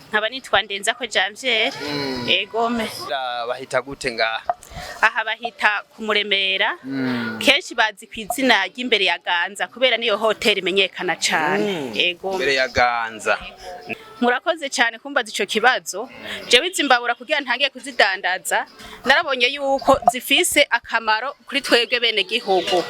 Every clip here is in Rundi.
nkaba nitwa Ndenzako Janvier. Egome bahita gute ngaha? aha bahita kumuremera. Kenshi bazi kwizina ry'imbere ya Ganza kubera niyo hotel imenyekana cyane. Egome Imbere ya Ganza. Murakoze cyane kumbaza ico kibazo. Jewe izimbabura kugira ntangiye kuzidandaza narabonye yuko zifise akamaro kuri twebwe bene gihugu.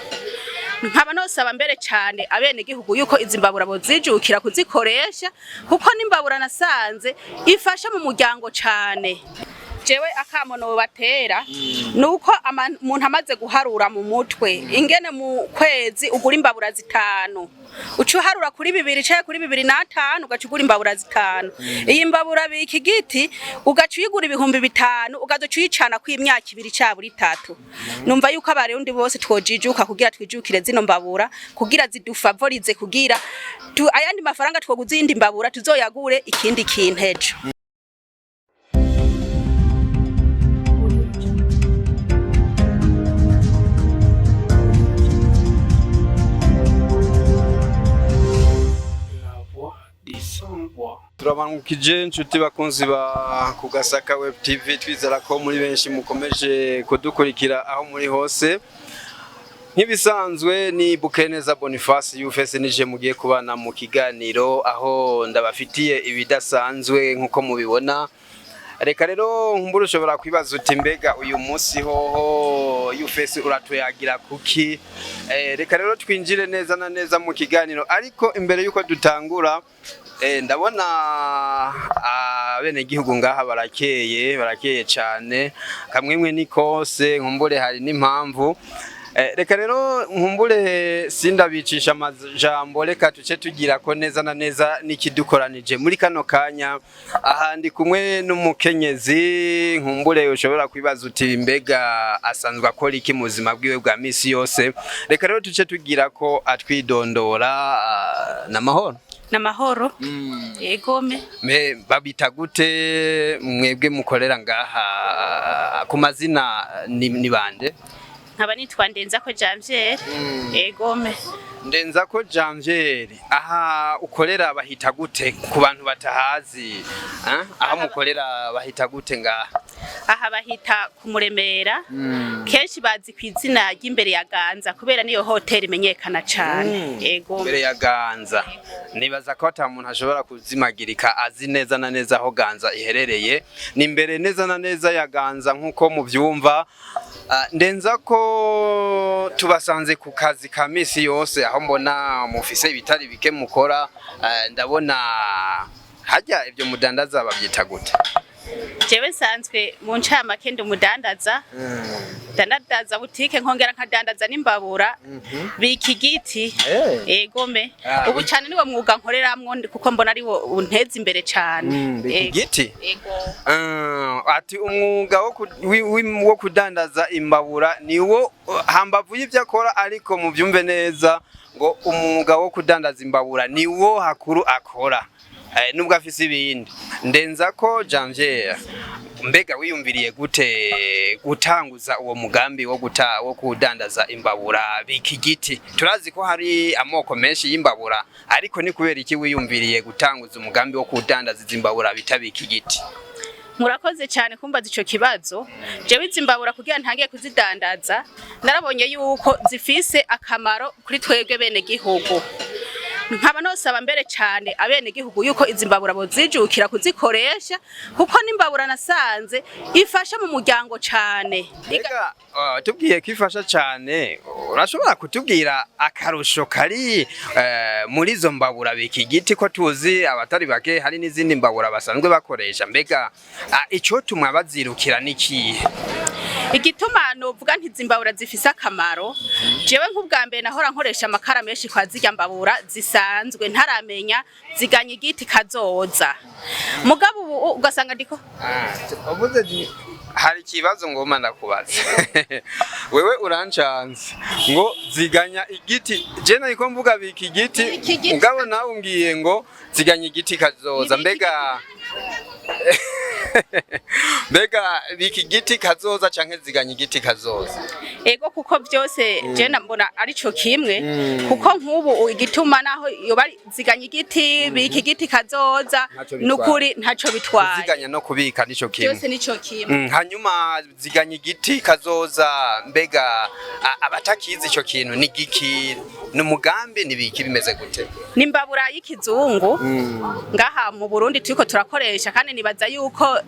Nkaba nosaba mbere cyane abene gihugu yuko izimbabura bozijukira kuzikoresha kuko nimbabura nasanze ifasha mu muryango cyane. Jewe akamono batera nuko umuntu amaze guharura mu mutwe ingene mu kwezi ugura imbabura zitanu ucuharura kuri 2 cyaye kuri 2.5 ugacugura imbabura zitanu. Iyi mbabura biki giti ugacuyigura 5,000 ugazocuyicana ku imyaka 2 cyaburi 3. Numva yuko abarundi bose twojijuka kugira twijukire zino mbabura kugira zidufavorize kugira ayandi mafaranga twoguzindi mbabura tuzoyagure ikindi kintejo. Turabangukije inshuti bakunzi ba Kugasaka Web TV, twizera ko muri benshi mukomeje kudukurikira aho muri hose. Nk'ibisanzwe ni Bukeneza Boniface Yufese nije mugiye kubana mu kiganiro aho ndabafitiye ibidasanzwe nkuko mubibona. Reka rero nkumbura ushobora kwibaza uti mbega uyu munsi hoho Yufese uratuyagira kuki? Reka rero twinjire neza na neza mu kiganiro, ariko imbere yuko dutangura ndabona bene gihugu ngaha barakeye cyane, kamwemwe ni kose nkumbure hari n'impamvu. Reka rero nkumbure sindabicisha amajambo, reka tuce tugira ko neza na neza nikidukoranije muri kano kanya. Aha ndi kumwe n'umukenyezi, nkumbure ushobora kwibaza uti mbega asanzwe akora iki mu buzima bwiwe bwa misi yose. Reka rero tuce tugira ko atwidondora. Namahoro. Egome babita gute mwebwe mukorera ngaha, ku mazina ni bande? nkaba nitwa Ndenzako Janvier. Egome Ndenzako Janvier, aha ukorera bahita gute ku bantu batahazi? Aha mukorera bahita gute ngaha? aha bahita kumuremera. Kenshi bazi kwizina ry'imbere ya Ganza kubera niyo hotel imenyekana cyane. Egome Imbere ya Ganza. Nibaza ko ata muntu ashobora kuzimagirika azi neza na neza aho Ganza iherereye. Ni imbere neza na neza ya Ganza nkuko muvyumva. Ndenzako tubasanze ku kazi ka misi yose aho mbona mufise ibitari bike mukora. Ndabona hajya ibyo mudandaza babyita gute? Jewe sanzwe mu ncamake ndi umudandaza. Dandaza butike nkongera nkadandaza n'imbabura biki giti. Egome ubu cyane niwo mwuga nkoreramwo kuko mbona ari wo unteza imbere cyane. Biki giti? Ati umwuga wo kudandaza imbabura niwo hambavu y'ivyo akora, ariko mu byumve neza ngo umwuga wo kudandaza imbabura niwo hakuru akora. Nubwo afise ibindi. Ndenzako Janvier, mbega wiyumviriye gute gutanguza uwo mugambi wo kudandaza imbabura biki giti? Turazi ko hari amoko menshi y'imbabura, ariko ni kubera iki wiyumviriye gutanguza umugambi wo kudandaza izimbabura bitabiki giti? Murakoze cyane kumbaza ico kibazo. Jewe izimbabura kugira ntangiye kuzidandaza narabonye yuko zifise akamaro kuri twebwe bene gihugu. Nkaba nosaba mbere cyane abene gihugu yuko izimbabura bozijukira kuzikoresha kuko nimbabura nasanze ifasha mu muryango cyane. Ega tubwiye kwifasha cyane, urashobora kutubwira akarusho kari muri zo mbabura biki giti? Ko tuzi abatari bake hari n'izindi mbabura basanzwe bakoresha, mbega ico tumwa bazirukira nikihe? Igituma novuga ntizimbabura zifise akamaro, jewe nk'ubwa mbere nahora nkoresha amakara menshi kwa zirya mbabura zisanzwe ntaramenya ziganya igiti kazoza. Mugabo ubu ugasanga ndiko hari kibazo ngoma ndakubaza. Wewe urancanze ngo ziganya igiti, je nariko mvuga biki giti, mugabo nawe ungiye ngo ziganya igiti kazoza. Mbega mbega biki giti kazoza canke ziganya igiti kazoza? Ego kuko byose je mbona ari cyo kimwe kuko nk'ubu igituma naho yoba ziganya igiti biki giti kazoza nukuri ntaco bitwaye. Ziganya no kubika nico kimwe. Byose nico kimwe. Hanyuma ziganya igiti kazoza mbega abatakizi ico kintu ni giki n'umugambi nibiki bimeze gute? Nimbabura y'ikizungu ngaha mu Burundi turiko turakoresha kandi nibaza yuko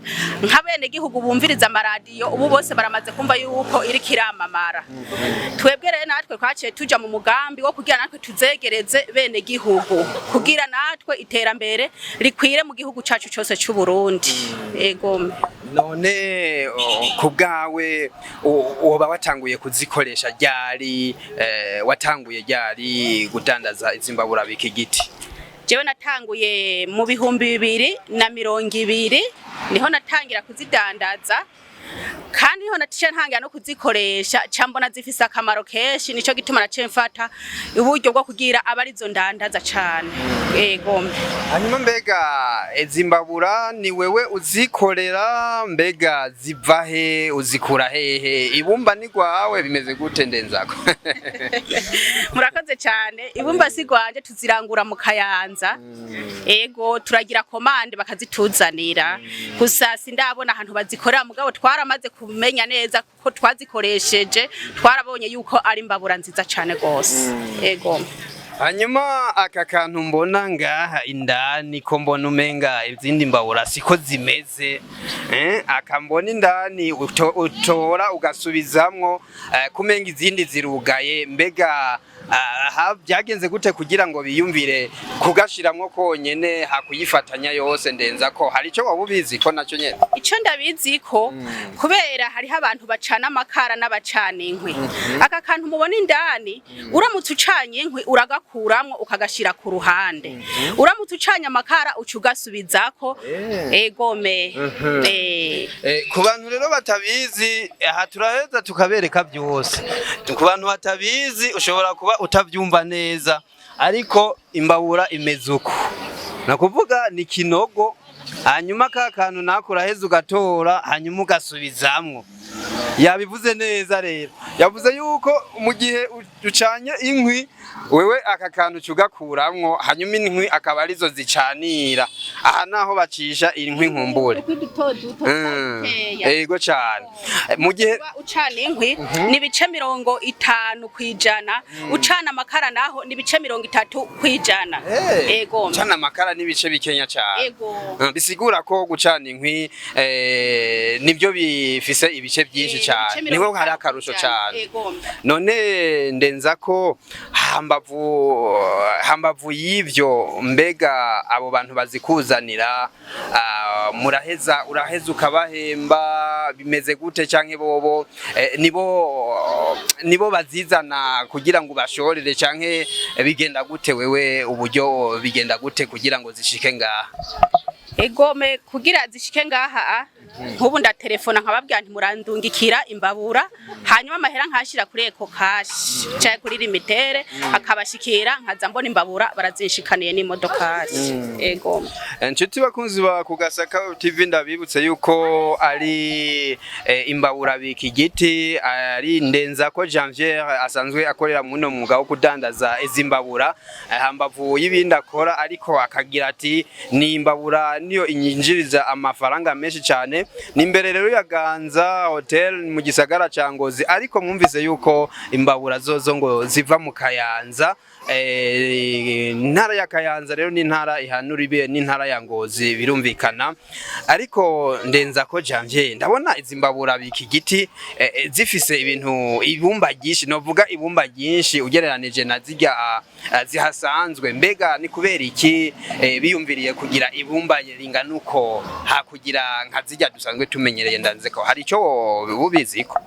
nk'abene gihugu bumviriza amaradiyo ubu bose baramaze kumva yuko iri kiramamara. Twebwe rero natwe twaciye tuja mu mugambi wo kugira natwe tuzegereze bene gihugu kugira natwe iterambere rikwire mu gihugu cacu cyose cy'u Burundi. Ego none kubgawe woba watanguye kuzikoresha ryari watanguye ryari gudandaza izimbabura biki giti? Jewe natanguye mu 2020 niho natangira kuzidandaza kandi niho natisha ntangira no kuzikoresha cambona zifise akamaro kenshi nico gituma naciye mfata uburyo bwo kugira abarizo ndandaza cane. Ego hanyuma mbega izimbabura ni wewe uzikorera mbega ziva he uzikura hehe ibumba ni gwawe bimeze gute ndenzako? Murakoze cyane ibumba sigwanje tuzirangura mu Kayanza. Ego turagira komande bakazituzanira gusa sindabona ahantu bazikorera mugabo twaramaze kumenya neza ko twazikoresheje twarabonye yuko ari imbabura nziza cyane gose. Ego hanyuma aka kantu mbona ngaha indani ko mbona umenga izindi mbabura siko zimeze akambona indani utora ugasubizamwo kumenga izindi zirugaye mbega byagenze gute kugira ngo biyumvire kugashiramwo konyene hakuyifatanya yose ndenza ko hari ico wabubizi ko naco nyene? Ico ndabizi ko kubera hariho abantu bacana amakara n'abacana inkwi aka kantu mubona indani uramutse ucanye inkwi uragakuramwo ukagashira ku ruhande uramutse ucanye amakara ucugasubizako. Egome ku bantu rero batabizi aha turaheza tukabereka byose. Ku bantu batabizi ushobora kuba utavyumva neza ariko imbabura imeze uko nakuvuga ni kinogo hanyuma ka kantu nakuraheza ugatora hanyuma ugasubizamwo. Yabivuze neza rero yavuze yuko mu gihe ucanye inkwi wewe aka kantu cugakuramwo hanyuma inkwi akaba arizo zicanira aha naho bacisha inkwi nkumbure. Ego cyane mu gihe ucana inkwi ni bice 50 kwijana ucana amakara naho ni bice 30 kwijana. Ego ucana amakara ni bice bikenya cyane. Ego bisigura ko gucana inkwi nibyo bifise ibice byinshi cyane niho hari akarusho cyane. None ndenza ko hambavu y'ivyo mbega abo bantu bazikuzanira uraheza ukabahemba bimeze gute canke bobo nibo bazizana kugira ngo bashorere canke bigenda gute wewe uburyo bigenda gute kugira ngo zishike ngaha? Egome kugira zishike ngaha nkubu ndatelefona nkababwira nti murandungikira imbabura hanyuma amahera nkashira kuri Eco Cash cyaye kuri limitere akabashikira nkaza mbona imbabura barazinshikaniye n'imodokari. Ego inshuti bakunzi ba Kugasaka TV ndabibutse yuko ari imbabura biki giti ari ndenza ko Janvier asanzwe akorera muno mwuga wo kudandaza izimbabura hambavu y'ibindi akora ariko akagira ati ni imbabura niyo inyinjiriza amafaranga menshi cyane. Ni imbere rero ya Ganza Hotel mu gisagara ca Ngozi ariko mwumvise yuko imbabura zozo ngo ziva mu Kayanza. Ntara ya Kayanza rero ni ntara ihanura ibe ni ntara ya Ngozi birumvikana ariko ndenza ko Janvier ndabona izimbabura biki giti zifise ibintu ibumba gishi novuga ibumba ginshi ugereranije na zijya zihasanzwe mbega ni kubera iki biyumviriye kugira ibumba ringana uko hakugira nka zijya dusanzwe tumenyereye ndanze ko hari ico ubiziko?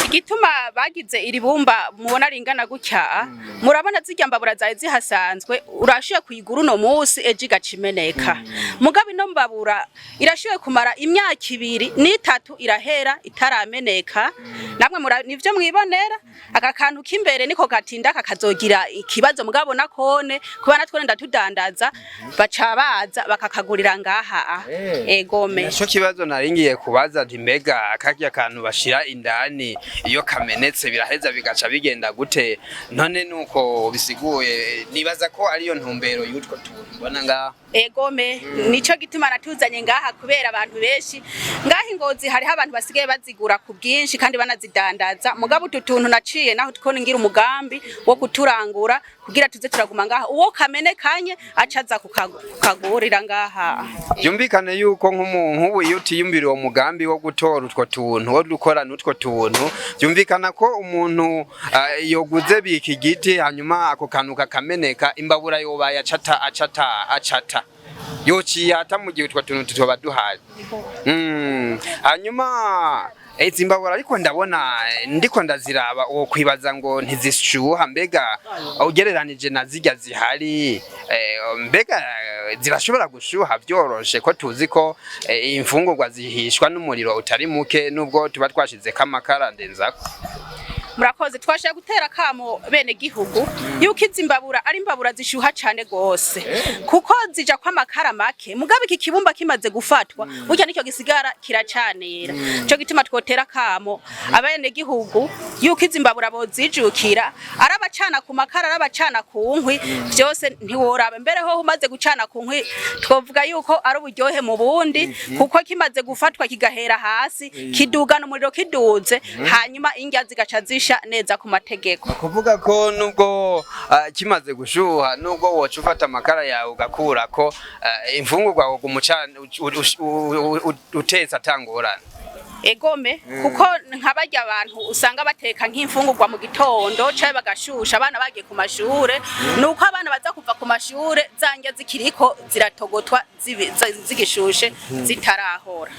igituma bagize iri bumba mubona ringana gutya murabona zirya mbabura zawe zihasanzwe urashoye kuyigura uno munsi ejo igacimeneka mugabe ino mbabura irashoye kumara imyaka 2 n'itatu irahera itarameneka namwe nivyo mwibonera aka kantu k'imbere niko gatinda kakazogira ikibazo mugabo nakone kubana twone ndatudandaza baca baza bakakagurira ngaha egome naco kibazo naringiye kubaza ati mbega akarya kantu bashira indani iyo kamenetse biraheza bigaca bigenda gute none nuko bisiguye nibaza ko ariyo ntumbero y'utwo tuntu bona ngaha egome nico gituma natuzanye ngaha kubera abantu benshi ngaha Ingozi hariho abantu basigaye bazigura ku bwinshi kandi banazidandaza mugabo utuntu naciye naho tukone ngira umugambi wo kuturangura kugira tuze turaguma ngaha uwo kamenekanye acaza kukagurira ngaha byumvikane yuko nk'ubu iyo utiyumbira uwo mugambi wo gutora utwo tuntu wo dukora n'utwo tuntu byumvikana ko umuntu yoguze biki giti hanyuma ako kantu kakameneka imbabura yobaye acata yociyata mu gihe utwo tuntu tutoba duhari hanyuma izimbabura ariko ndabona ndiko ndaziraba uwo kwibaza ngo ntizishuha mbega ugereranije na zirya zihari mbega zirashobora gushuha byoroshe ko tuzi ko imfungurwa zihishwa n'umuriro utari muke nubwo tuba twashize kamakara ndenzako murakoze twashaka gutera kamo bene gihugu yuko izimbabura ari imbabura zishuha cyane gose kuko zija kwa makara make mugabe iki kibumba kimaze gufatwa burya nicyo gisigara kiracanira cyo gituma twotera kamo abene gihugu yuko izimbabura bozijukira arabacana ku makara arabacana ku nkwi byose ntiworaba mbere ho umaze gucana ku nkwi twovuga yuko ari uburyohe mu bundi kuko kimaze gufatwa kigahera hasi kidugana umuriro kiduze hanyuma ingya zigaca neza ku mategeko kuvuga ko nubwo kimaze gushuha nubwo woca ufata amakara yawe ugakura ko imfungurwa wo gumucana uteza atangorana egome kuko nkabarya abantu usanga bateka nk'imfungurwa mu gitondo cyaye bagashusha abana bagiye ku mashure nuko abana baza kuva ku mashure zanja zikiriko ziratogotwa zigishushe zitarahora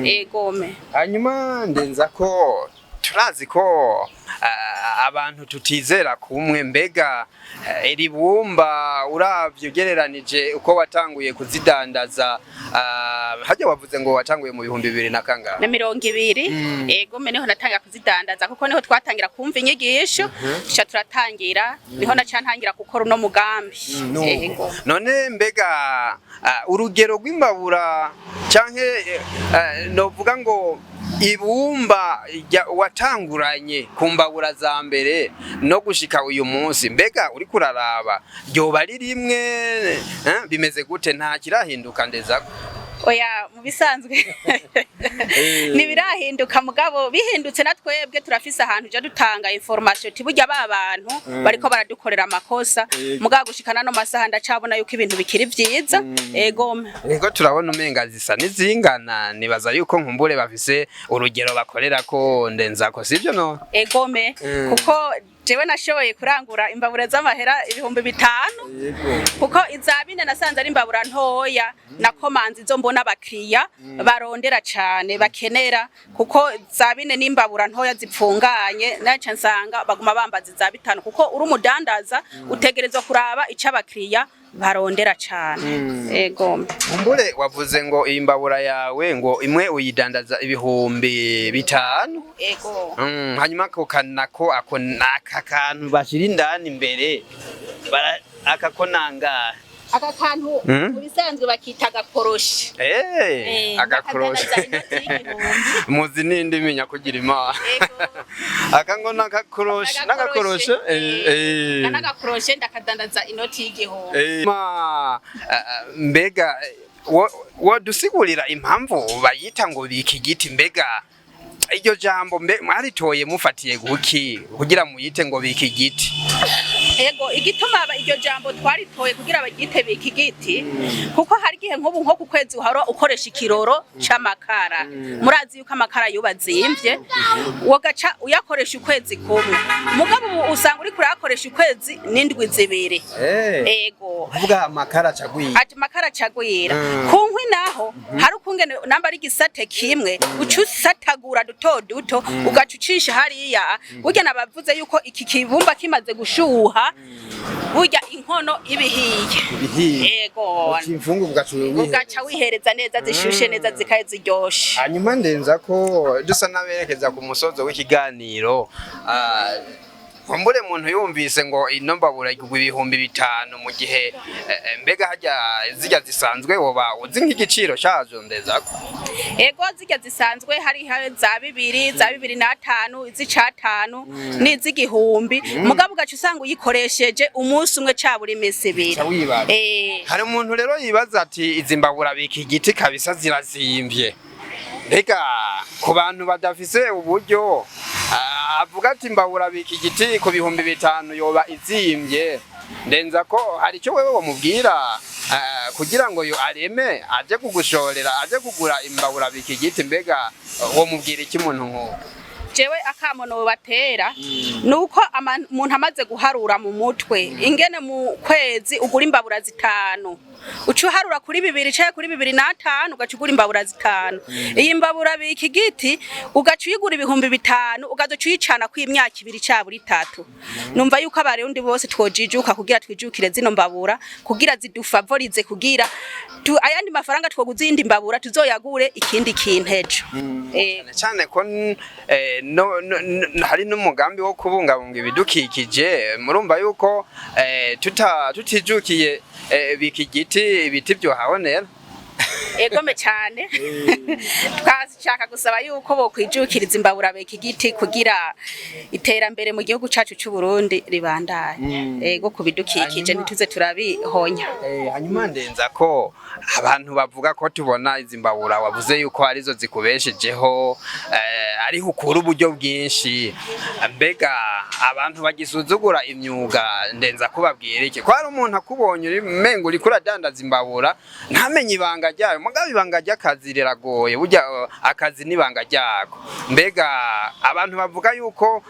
egome hanyuma ndenza ko turazi ko abantu tutizera kumwe mbega iri bumba uravye ugereranije uko watanguye kuzidandaza hajya wavuze ngo watanguye mu 2020 na kangahe na 2020 ego niho natanga kuzidandaza kuko niho twatangira kumva inyigisho cyo turatangira niho nacantangira gukora uno mugambi ego none mbega urugero rw'imbabura canke novuga ngo ibumba watanguranye kumbabura za mbere no gushika uyu munsi mbega uri kuraraba ryoba ari rimwe bimeze gute nta kirahinduka ndeza oya mu bisanzwe nibirahinduka mugabo bihindutse natwebwe turafise ahantu je dutanga information tiburya babantu bariko baradukorera amakosa mugabo gushikana no masaha ndacabona yuko ibintu bikiri vyiza egome ego turabona umenga zisa nizingana nibaza yuko nkumbure bafise urugero bakorera ko ndenzako sivyo no egome kuko jewe nashoboye kurangura imbabura z'amahera 5,000 kuko izabine nasanze ari imbabura ntoya na komanzi zo mbona abakiriya barondera cyane bakenera kuko zabine n'imbabura ntoya zipfunganye naca nsanga baguma bambaza za 5 kuko uri umudandaza utegerezwa kuraba ica abakiriya barondera cyane ego mbure wavuze ngo imbabura yawe ngo imwe uyidandaza 5,000 ego hanyuma ko kanako ako nakakantu bashira indani imbere akakonanga aka kantu ubisanzwe bakita gakoroshi agakoroshi muzi nindi menya kugira imana akango nakakoroshi nagakoroshe nagakoroshe ndakadandaza inoti y'igihombo mbega wodusigurira impamvu bayita ngo biki giti mbega iryo jambo mwaritoye mufatiye guki kugira muyite ngo biki giti ego igituma iryo jambo twaritoye kugira bagite biki giti kuko hari gihe nko ku kwezi uharo ukoresha ikiroro c'amakara murazi yuko amakara yubazimvye wogaca uyakoresha ukwezi kumwe mugabo usanga uri kurakoresha ukwezi n'indwi zibiri ego vuga amakara cagwira amakara cagwira ku nkwi naho naho hari ukungene namba ari gisate kimwe uca usatagura duto duto ugaca ucisha hariya burya nabavuze yuko iki kibumba kimaze gushuha burya inkono ibihiye yego ugaca wihereza neza zishushe neza zikaye ziryoshe. Hanyuma ndenza ko dusa naberekeza ku musozo w'ikiganiro kumbure muntu yumvise ngo ino mbabura igugwa 5,000 mu gihe mbega hajya zijya zisanzwe woba uzi nk'igiciro cyazo ndeza ko ego zijya zisanzwe hari za 2 za 2,500 iz'icatanu n'iz'igihumbi mugabo ugaca usanga uyikoresheje umunsi umwe caburi imisi 2 hari umuntu rero yibaza ati izi mbabura biki giti kabisa zirazimvye mbega ku bantu badafise uburyo avuga ati mbabura biki giti ku 5,000 yoba izimvye ndenza ko hari cyo wewe wamubwira kugira ngo yo areme aje kugushorera aje kugura imbabura biki giti mbega wo mubwira iki muntu nko jewe akamono batera nuko umuntu amaze guharura mu mutwe ingene mu kwezi ugura imbabura 5 uca uharura kuri 2 caye kuri 2,500 ugaca ugura imbabura 5 iyi mbabura biki giti ugaca uyigura 5,000 ugazoca uyicana ku imyaka 2 caburi 3 numva yuko abarundi bose twojijuka kugira twijukire zino mbabura kugira zidufavorize kugira ayandi mafaranga twoguza indi mbabura tuzoyagure ikindi kintejo cyane ko hari n'umugambi wo kubungabunga ibidukikije murumva yuko tutijukiye biki giti ibiti byohabonera egome cyane twashaka gusaba yuko bokwijukiriza imbabura biki giti kugira iterambere mu gihugu cacu cy'u Burundi ribandanye ego kubidukikije nituze turabihonya. Hanyuma ndenza ko abantu bavuga ko tubona izi mbabura wavuze yuko arizo zikubeshejeho ari hukura uburyo bwinshi mbega abantu bagisuzugura imyuga ndenza kubabwira iki ko hari umuntu akubonye uri mengo uri kuradandaza imbabura ntamenye ibanga ryayo mugabo ibanga ry'akazi riragoye burya akazi nibanga ryako mbega abantu bavuga yuko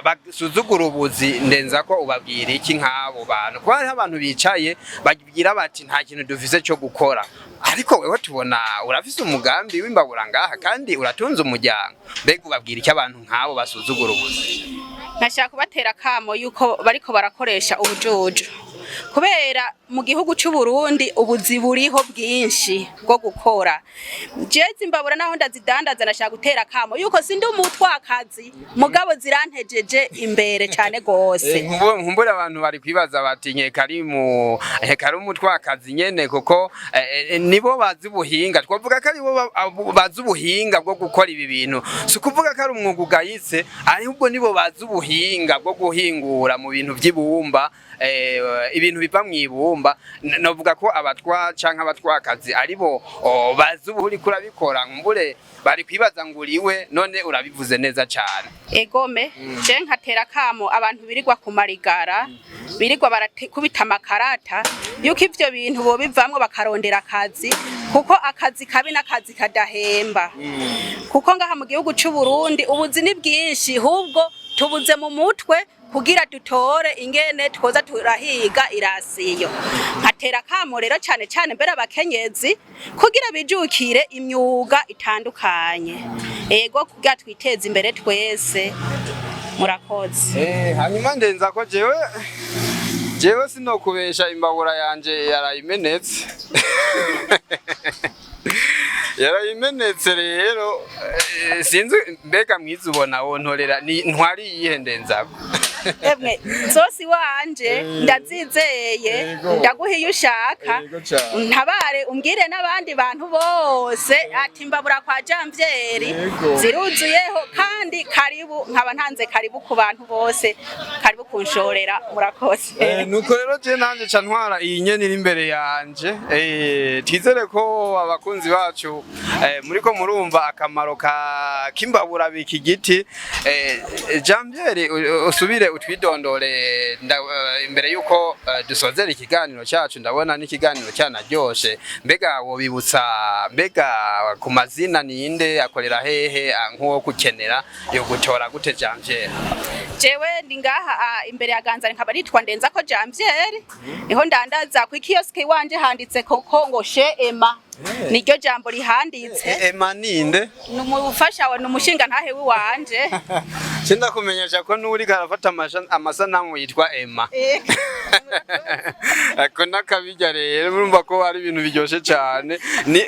basuzugura ubuzi ndenza ko ubabwira iki nk'abo bantu ko hari abantu bicaye bagira bati nta kintu dufise cyo gukora ariko wewe tubona urafise umugambi w'imbabura ngaha kandi uratunze umuryango mbega ubabwira iki abantu nk'abo basuzugura ubuzi nashaka kubatera kamo yuko bariko barakoresha ubujuju kubera mu gihugu cy'u Burundi ubuzi buriho bwinshi bwo gukora jezi imbabura naho ndazidandaza nashaka gutera kamo yuko sindi umutwakazi mugabo zirantejeje imbere cyane gose nkumbura abantu bari kwibaza bati nkekari umutwakazi nyene kuko nibo bazi ubuhinga twavuga ko aribo bazi ubuhinga bwo gukora ibi bintu si kuvuga ko ari umwuga ugayitse ahubwo nibo bazi ubuhinga bwo guhingura mu bintu by'ibumba ibintu biva mu ibumba novuga ko abatwa canka abatwakazi aribo bazi uburi kurabikora ngumbure bari kwibaza nguriwe none urabivuze neza cyane egome je nkatera kamo abantu birirwa ku marigara birirwa barakubita amakarata yuko ivyo bintu bo bivamwe bakarondera akazi kuko akazi kabi n'akazi kadahemba kuko ngaha mu gihugu cy'u Burundi ubuzi ni bwinshi hubwo tubuze mu mutwe kugira dutore ingene twoza turahiga irasiyo nkatera kamo rero cyane cyane mbere abakenyezi kugira bijukire imyuga itandukanye ego kugira twiteze imbere twese murakoze hanyuma ndenza ko jewe sinokubesha imbabura yanje yarayimenetse yarayimenetse rero sinzi mbega mwiza ubona wontorera ntwari yihendenzako emwe zosi wanje ndazizeye ndaguhiye ushaka ntabare umbwire n'abandi bantu bose ati mbabura kwa Janvieri ziruzuyeho kandi karibu nkaba ntanze karibu ku bantu bose karibu kunshorera murakoze nuko rero je nanje ca ntwara iyi nyene iri imbere yanje twizere ko abakunzi bacu muriko murumva akamaro k'imbabura biki giti Janvieri usubire utwidondore imbere yuko dusozera ikiganiro cyacu ndabona n'ikiganiro cyanaryoshe mbega wobibutsa mbega ku mazina ninde akorera hehe nkuwo kukenera yo gutora gute Janvieri jewe ndi ngaha imbere ya Ganza nkaba nitwa Ndenza ko Janvieri niho ndandaza ku kioske wanje handitse koko ngo Chez Emma niryo jambo rihanditse. Ema ninde? Numufasha wa numushinga ntahe wiwanje. Sinda kumenyesha ko nuri karafata amasanamu yitwa Ema. Ako nakabijya rero urumva ko ari ibintu biryoshe cyane. Ni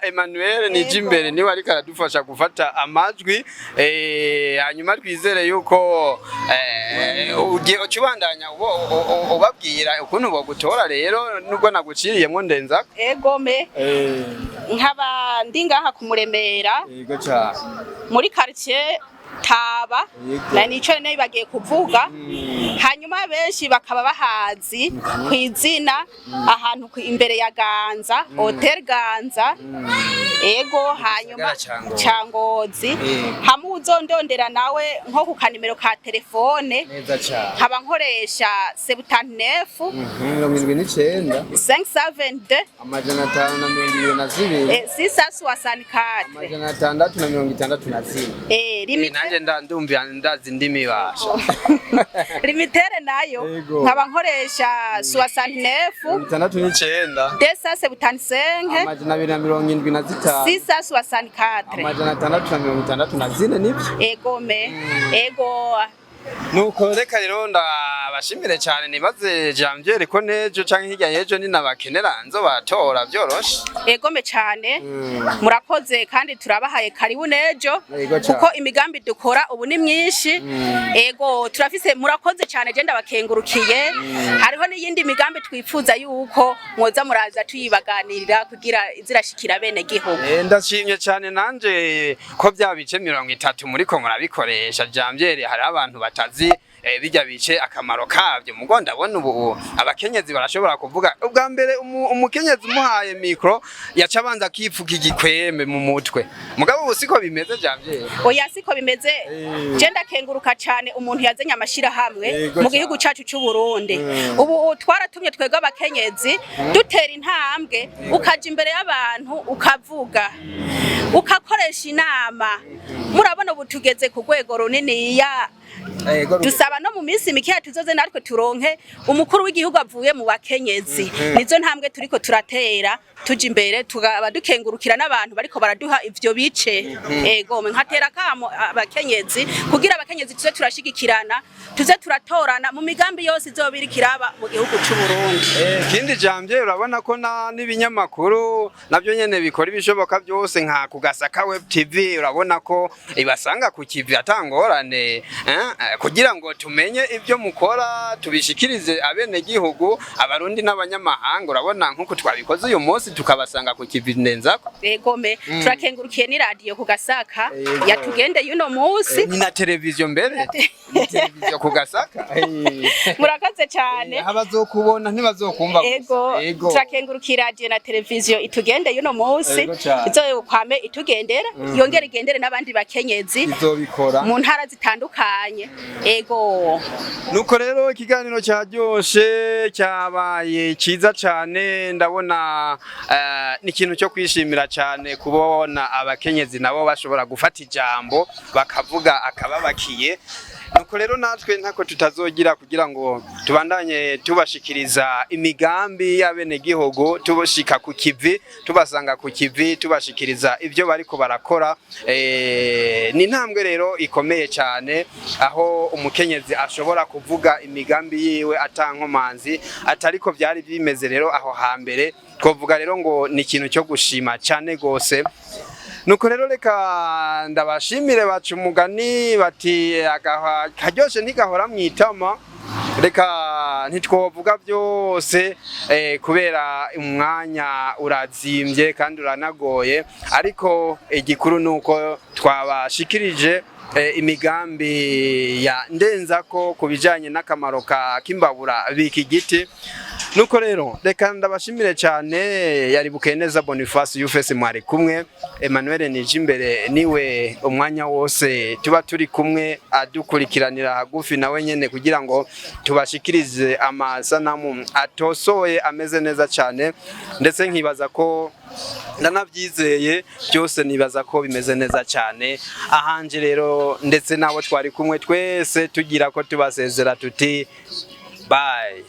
Emmanuel ni jimbere ni wari karadufasha gufata amajwi hanyuma twizere yuko ugiye ukibandanya ubabwira ukuntu bogutora rero nubwo naguciriyemo ndenza. Egome. Nkaba ndingaha kumuremera. Yego cyane. Muri quartier Taba na nico ne bagiye kuvuga hanyuma benshi bakaba bahazi kwizina ahantu imbere ya Ganza Hotel Ganza ego hanyuma Cangozi hamwe uzondondera nawe nko ku kanimero ka telefone neza cyane haba nkoresha 79 572 amajana 522 664 amajana 662 limite nanje ndumva ndazi ndimi basha limitere nayo nkaba nkoresha 69 69 275 amajana 275 664 amajana 664 nibyo egome ego nuko reka rero ndabashimire cyane nibaze Janvier ko nejo canke hirya yejo ni nabakenera nzo batora byoroshe egome cyane murakoze kandi turabahaye karibu nejo kuko imigambi dukora ubu ni myinshi ego turafise murakoze cyane je ndabakengurukiye hariho n'iyindi migambi twifuza yuko mwoza muraza tuyibaganirira kugira izirashikira bene gihugu ndashimye cyane nanje ko byabice 30 muri ko murabikoresha Janvier hari abantu batazi bijya bice akamaro kavyo mugo ndabona ubu abakenyezi barashobora kuvuga ubwa mbere umukenyezi umuhaye mikro yacabanza kifuka igikweme mu mutwe mugabo ubu siko bimeze Janvier oya siko bimeze je ndakenguruka cyane umuntu yazenya amashira hamwe mu gihugu cyacu cy'u Burundi ubu twaratumye twega abakenyezi dutera intambwe ukaja imbere y'abantu ukavuga ukakoresha inama murabona ubu tugeze ku rwego runini ya dusaba no mu minsi mike tuzoze natwe turonke umukuru w'igihugu avuye mu bakenyezi nizo ntambwe turiko turatera tuje imbere tugaba dukengurukira n'abantu bariko baraduha ivyo bice ego nkatera kamo abakenyezi kugira abakenyezi tuze turashigikirana tuze turatorana mu migambi yose izobiri kiraba mu gihugu cy'u Burundi kindi Janvier urabona ko n'ibinyamakuru navyo nyene bikora ibishoboka byose nka kugasaka web TV urabona ko ibasanga ku kivi atangorane kugira ngo tumenye ibyo mukora tubishikirize abene gihugu abarundi n'abanyamahanga urabona nkuko twabikoze uyu munsi tukabasanga ku kivi nenzako egome turakengurukiye ni radio kugasaka yatugende yuno munsi ni na televiziyo mbere televiziyo kugasaka murakaze cyane abazokubona ntibazokumva ego turakengurukira radio na televiziyo itugende yuno munsi izo kwame itugendera yongera igendere n'abandi bakenyezi izobikora mu ntara zitandukanye ego nuko rero ikiganiro cyaryoshe cyabaye ciza cyane ndabona ni ikintu cyo kwishimira cyane kubona abakenyezi nabo bashobora gufata ijambo bakavuga akababakiye nuko rero natwe ntako tutazogira kugira ngo tubandanye tubashikiriza imigambi y'abene gihugu tuboshika ku kivi tubasanga ku kivi tubashikiriza ivyo bariko barakora ni ntambwe rero ikomeye cyane aho umukenyezi ashobora kuvuga imigambi yiwe atankomanzi atariko byari bimeze rero aho hambere twovuga rero ngo ni ikintu cyo gushima cyane gose nuko rero reka ndabashimire bacu umugani bati karyoshe ntigahora mwitama reka ntitwovuga byose kubera umwanya urazimbye kandi uranagoye ariko igikuru nuko twabashikirije imigambi ya ndenzako kubijanye n'akamaro ka kimbabura biki giti nuko rero reka ndabashimire cyane yari Bukeneza Boniface Yufese mwari kumwe Emmanuel Nijimbere niwe umwanya wose tuba turi kumwe adukurikiranira hagufi nawe nyene kugira ngo tubashikirize amasanamu atosoye ameze neza cyane ndetse nkibaza ko ndanabyizeye byose nibaza ko bimeze neza cyane ahanje rero ndetse nabo twari kumwe twese tugira ko tubasezera tuti bye.